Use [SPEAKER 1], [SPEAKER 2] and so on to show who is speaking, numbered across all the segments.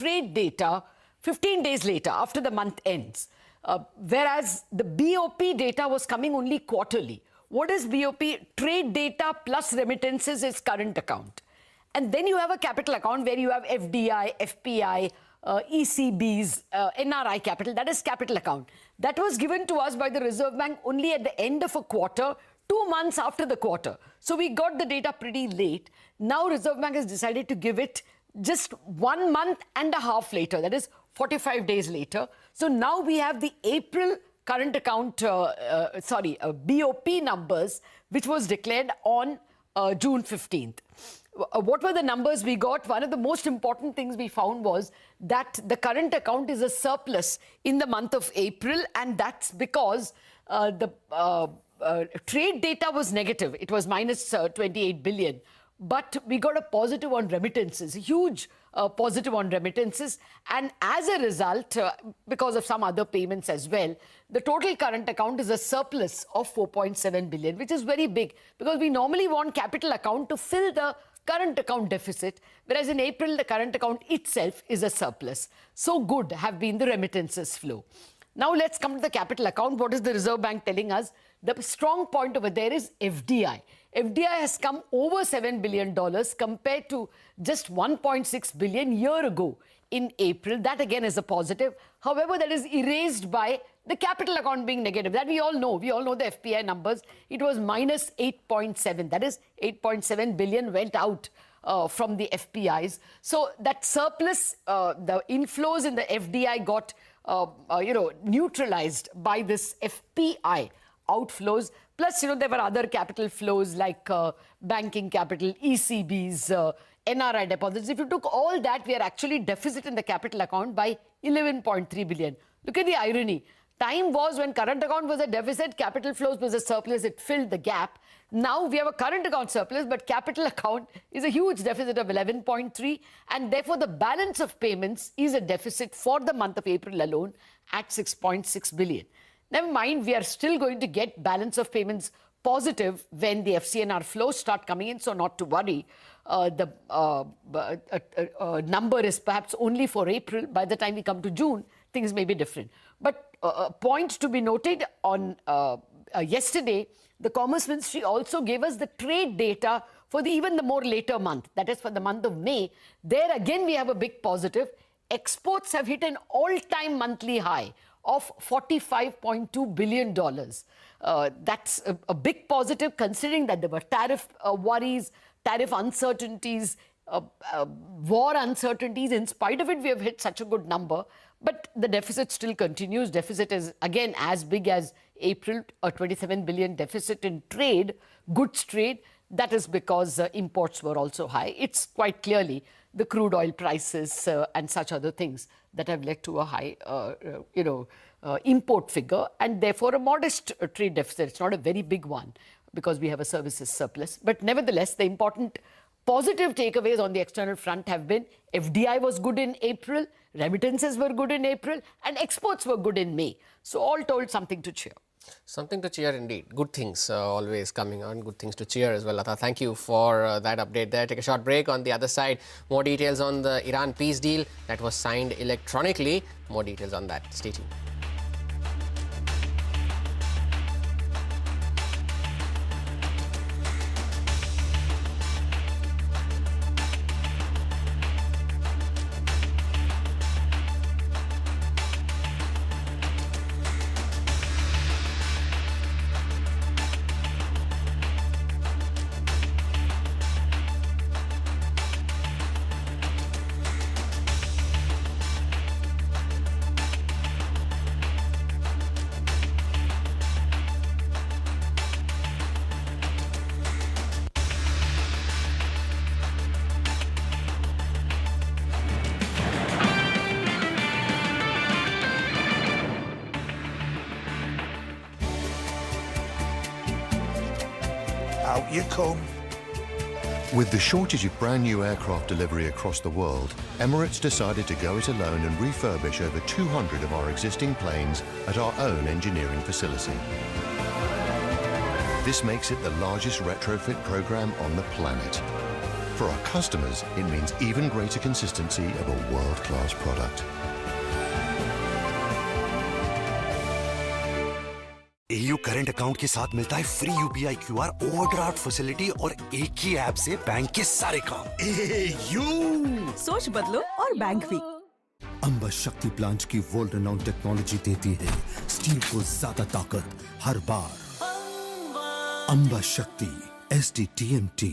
[SPEAKER 1] trade data 15 days later, after the month ends, whereas the BOP data was coming only quarterly. What is BOP? Trade data plus remittances is current account. And then you have a capital account where you have FDI, FPI, ECBs, NRI capital, that is capital account. That was given to us by the Reserve Bank only at the end of a quarter, 2 months after the quarter. So we got the data pretty late. Now Reserve Bank has decided to give it just 1 month and a half later, that is 45 days later. So now we have the April current account, BOP numbers, which was declared on June 15th. What were the numbers we got? One of the most important things we found was that the current account is a surplus in the month of April, and that's because the trade data was negative. It was minus 28 billion. But we got a positive on remittances, a huge positive on remittances. And as a result, because of some other payments as well, the total current account is a surplus of 4.7 billion, which is very big because we normally want capital account to fill the current account deficit, whereas in April, the current account itself is a surplus. So good have been the remittances flow. Now let's come to the capital account. What is the Reserve Bank telling us? The strong point over there is FDI. FDI has come over $7 billion compared to just 1.6 billion year ago in April. That again is a positive. However, that is erased by the capital account being negative. That we all know. We all know the FPI numbers. It was minus 8.7. That is 8.7 billion went out from the FPIs. So that surplus, the inflows in the FDI got neutralized by this FPI outflows. Plus, there were other capital flows like banking capital, ECBs, NRI deposits. If you took all that, we are actually deficit in the capital account by 11.3 billion. Look at the irony. Time was when current account was a deficit, capital flows was a surplus, it filled the gap. Now we have a current account surplus, but capital account is a huge deficit of 11.3, and therefore the balance of payments is a deficit for the month of April alone at 6.6 billion. Never mind, we are still going to get balance of payments positive when the FCNR flows start coming in, so not to worry. The number is perhaps only for April. By the time we come to June, things may be different. But a point to be noted on yesterday, the Commerce Ministry also gave us the trade data for even the more later month, that is for the month of May. There again, we have a big positive. Exports have hit an all-time monthly high of $45.2 billion. That's a big positive considering that there were tariff worries, tariff uncertainties, war uncertainties. In spite of it, we have hit such a good number. But the deficit still continues. Deficit is, again, as big as April, a 27 billion deficit in trade, goods trade. That is because imports were also high. It's quite clearly the crude oil prices and such other things that have led to a high, import figure, and therefore a modest trade deficit. It's not a very big one because we have a services surplus. But nevertheless, the important positive takeaways on the external front have been FDI was good in April, remittances were good in April, and exports were good in May. So all told, something to cheer.
[SPEAKER 2] Something to cheer indeed. Good things always coming on. Good things to cheer as well. Lata, thank you for that update there. Take a short break. On the other side, more details on the Iran peace deal that was signed electronically. More details on that. Stay tuned.
[SPEAKER 3] Out you come.
[SPEAKER 4] With the shortage of brand new aircraft delivery across the world, Emirates decided to go it alone and refurbish over 200 of our existing planes at our own engineering facility. This makes it the largest retrofit program on the planet. for our customers, it means even greater consistency of a world-class product.
[SPEAKER 5] AU current account के साथ मिलता है free UPI QR overdraft facility और एक ही app से bank के सारे काम। AU
[SPEAKER 6] सोच बदलो और बैंक भी।
[SPEAKER 5] अंबा शक्ति प्लांट की वर्ल्ड रेनाउंड टेक्नोलॉजी देती है स्टील को ज्यादा ताकत हर बार। अंबा शक्ति SDTMT।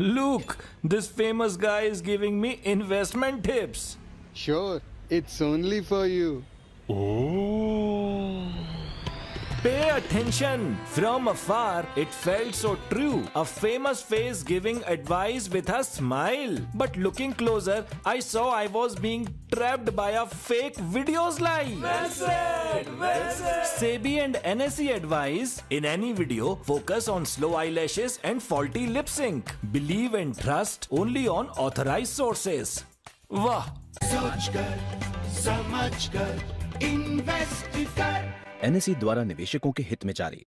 [SPEAKER 7] Look, this famous guy is giving me investment tips.
[SPEAKER 8] Sure, it's only for you.
[SPEAKER 7] Oh. Pay attention. From afar, it felt so true. A famous face giving advice with a smile. But looking closer, I saw I was being trapped by a fake videos live. Well said, well said. SEBI and NSE advise, in any video, focus on slow eyelashes and faulty lip sync. Believe and trust only on authorized sources. Wah!
[SPEAKER 3] सोच कर, समझ कर, invest कर।
[SPEAKER 9] NSE द्वारा निवेशकों के हित में जारी।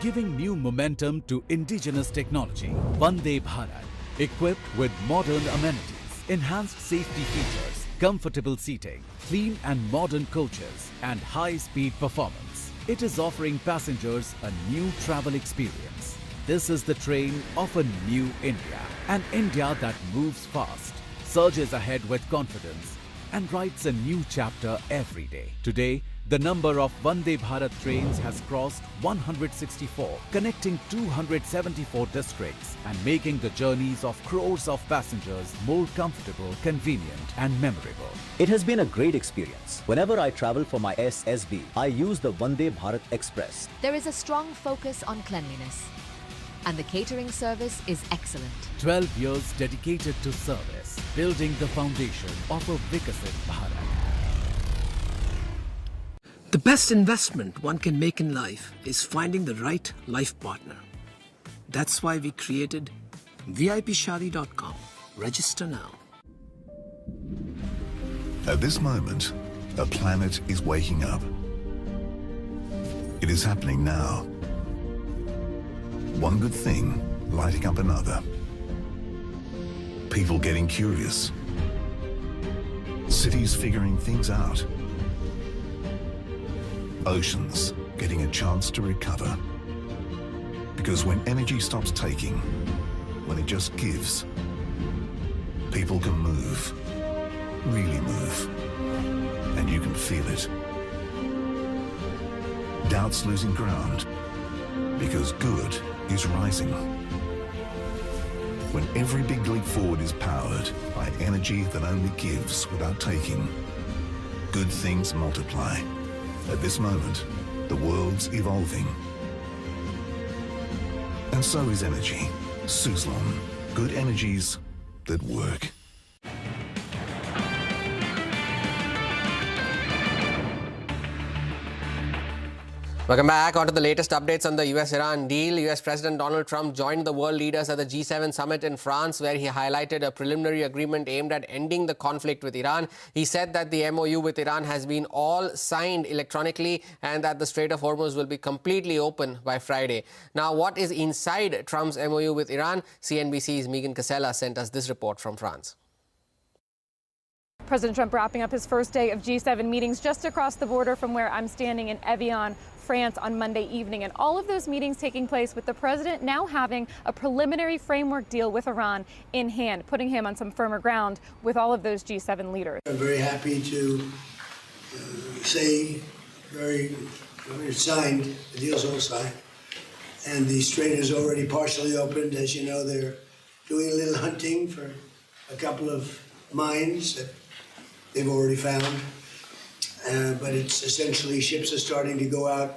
[SPEAKER 10] Giving new momentum to indigenous technology, Vande Bharat, equipped with modern amenities, enhanced safety features, comfortable seating, clean and modern coaches, and high-speed performance. It is offering passengers a new travel experience. This is the train of a new India, an India that moves fast, surges ahead with confidence, and writes a new chapter every day. Today, the number of Vande Bharat trains has crossed 164, connecting 274 districts and making the journeys of crores of passengers more comfortable, convenient, and memorable.
[SPEAKER 11] It has been a great experience. Whenever I travel for my SSB, I use the Vande Bharat Express.
[SPEAKER 12] There is a strong focus on cleanliness, and the catering service is excellent.
[SPEAKER 10] 12 years dedicated to service, building the foundation of a Vikasit Bharat.
[SPEAKER 13] The best investment one can make in life is finding the right life partner. That's why we created VIPshadi.com. Register now.
[SPEAKER 3] At this moment, a planet is waking up. It is happening now. One good thing lighting up another. People getting curious. Cities figuring things out. Oceans getting a chance to recover. Because when energy stops taking, when it just gives, people can move. Really move. And you can feel it. Doubt's losing ground. Because good is rising. When every big leap forward is powered by energy that only gives without taking, good things multiply. At this moment, the world's evolving. And so is energy. Suzlon. Good energies that work.
[SPEAKER 2] Welcome back. On to the latest updates on the US-Iran deal. US President Donald Trump joined the world leaders at the G7 summit in France, where he highlighted a preliminary agreement aimed at ending the conflict with Iran. He said that the MOU with Iran has been all signed electronically and that the Strait of Hormuz will be completely open by Friday. Now, what is inside Trump's MOU with Iran? CNBC's Megan Casella sent us this report from France.
[SPEAKER 14] President Trump wrapping up his first day of G7 meetings just across the border from where I'm standing in Evian, France on Monday evening. And all of those meetings taking place with the president now having a preliminary framework deal with Iran in hand, putting him on some firmer ground with all of those G7 leaders.
[SPEAKER 15] I'm very happy to say it's signed, the deal's all signed. And the strait is already partially opened. As you know, they're doing a little hunting for a couple of mines that they've already found. But it's essentially ships are starting to go out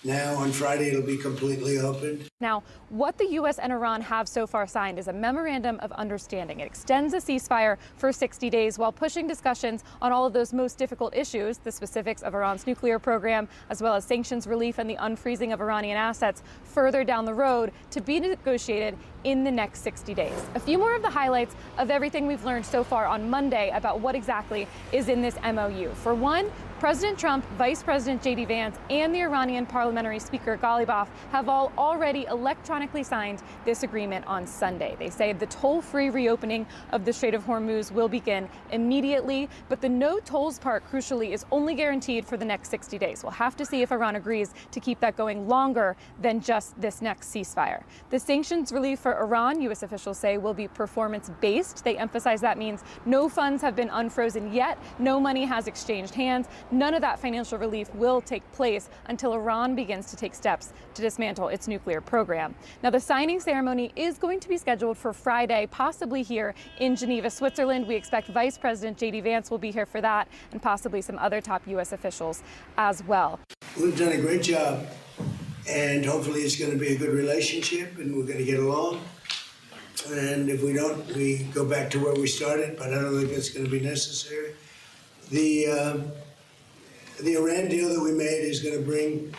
[SPEAKER 15] now. On Friday, it'll be completely opened.
[SPEAKER 14] Now, what the U.S. and Iran have so far signed is a memorandum of understanding. It extends a ceasefire for 60 days while pushing discussions on all of those most difficult issues, the specifics of Iran's nuclear program, as well as sanctions relief and the unfreezing of Iranian assets further down the road to be negotiated in the next 60 days. A few more of the highlights of everything we've learned so far on Monday about what exactly is in this MOU. For one, President Trump, Vice President J.D. Vance, and the Iranian parliamentary speaker Ghalibaf have all already electronically signed this agreement on Sunday. They say the toll-free reopening of the Strait of Hormuz will begin immediately, but the no tolls part, crucially, is only guaranteed for the next 60 days. We'll have to see if Iran agrees to keep that going longer than just this next ceasefire. The sanctions relief for Iran, U.S. officials say, will be performance-based. They emphasize that means no funds have been unfrozen yet, no money has exchanged hands. None of that financial relief will take place until Iran begins to take steps to dismantle its nuclear program. Now, the signing ceremony is going to be scheduled for Friday, possibly here in Geneva, Switzerland. We expect Vice President J.D. Vance will be here for that, and possibly some other top U.S. officials as well.
[SPEAKER 15] We've done a great job, and hopefully it's going to be a good relationship, and we're going to get along. And if we don't, we go back to where we started, but I don't think that's going to be necessary. The Iran deal that we made is going to bring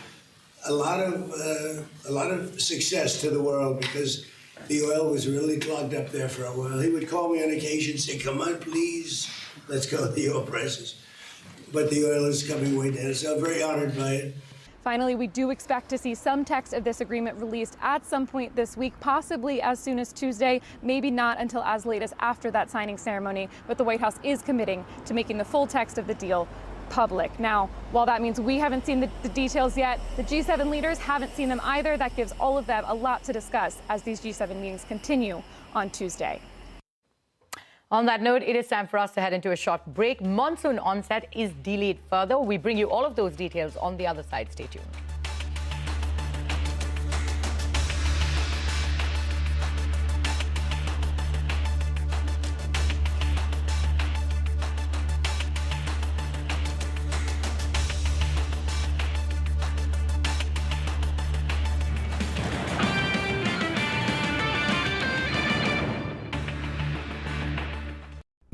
[SPEAKER 15] a lot of success to the world, because the oil was really clogged up there for a while. He would call me on occasion and say, "Come on, please, let's go with the oil prices." But the oil is coming way down, so I'm very honored by it.
[SPEAKER 14] Finally, we do expect to see some text of this agreement released at some point this week, possibly as soon as Tuesday, maybe not until as late as after that signing ceremony. But the White House is committing to making the full text of the deal public. Now, while that means we haven't seen the details yet, the G7 leaders haven't seen them either. That gives all of them a lot to discuss as these G7 meetings continue on Tuesday.
[SPEAKER 16] On that note, it is time for us to head into a short break. Monsoon onset is delayed further. We bring you all of those details on the other side. Stay tuned.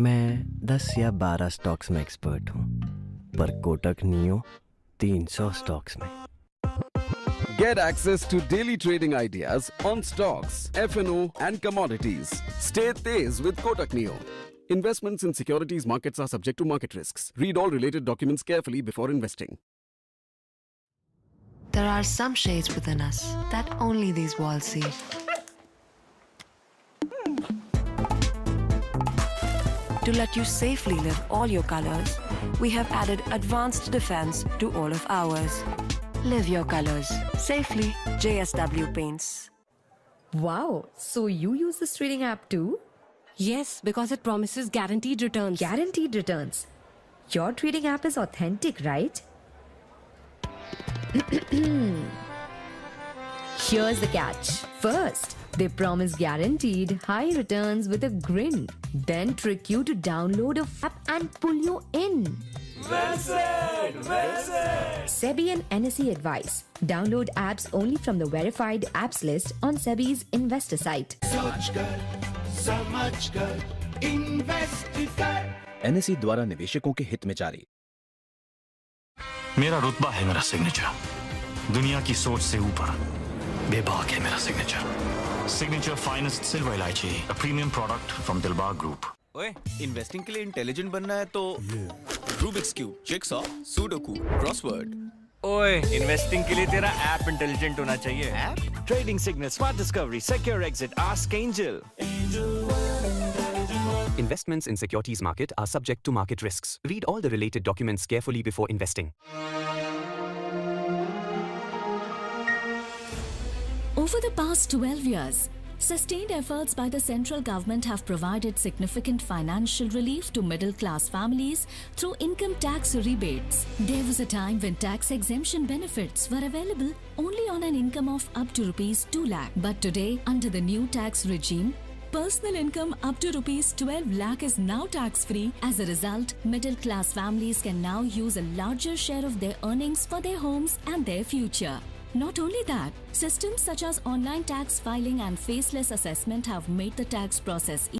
[SPEAKER 17] मैं 10 या 12 stocks में expert हूँ, पर Kotak neo 300 stocks में।
[SPEAKER 18] Get access to daily trading ideas on stocks, F&O and commodities. Stay tez with Kotak Neo. Investments in securities markets are subject to market risks. Read all related documents carefully before investing.
[SPEAKER 19] There are some shades within us that only these walls see. To let you safely live all your colors, we have added advanced defense to all of ours. Live your colors safely. JSW Paints.
[SPEAKER 20] Wow, so you use this trading app too?
[SPEAKER 19] Yes, because it promises guaranteed returns.
[SPEAKER 20] Guaranteed returns. Your trading app is authentic, right? Here's the catch. First, they promise guaranteed high returns with a grin. Then trick you to download a app and pull you in.
[SPEAKER 7] Well said! Well said!
[SPEAKER 20] SEBI and NSE advice. Download apps only from the verified apps list on SEBI's investor site.
[SPEAKER 9] NSE द्वारा निवेशकों के हित में जारी।
[SPEAKER 21] मेरा रुतबा है मेरा सिग्नेचर, दुनिया की सोच से ऊपर बेबाक है मेरा सिग्नेचर। सिग्नेचर फाइनेस्ट सिल्वर इलायची, a premium product from Dilbar Group.
[SPEAKER 22] ओए, इन्वेस्टिंग के लिए इंटेलिजेंट बनना है तो Rubik's cube, jigsaw, sudoku, crossword.
[SPEAKER 23] ओए, इन्वेस्टिंग के लिए तेरा ऐप इंटेलिजेंट होना चाहिए। App? Trading signal, smart discovery, secure exit, ask angel.
[SPEAKER 24] Investments in securities market are subject to market risks. Read all the related documents carefully before investing.
[SPEAKER 25] Over the past 12 years, sustained efforts by the central government have provided significant financial relief to middle-class families through income tax rebates. There was a time when tax exemption benefits were available only on an income of up to Rs 2 lakh. But today, under the new tax regime, personal income up to Rs 12 lakh is now tax-free. As a result, middle-class families can now use a larger share of their earnings for their homes and their future. Not only that, systems such as online tax filing and faceless assessment have made the tax process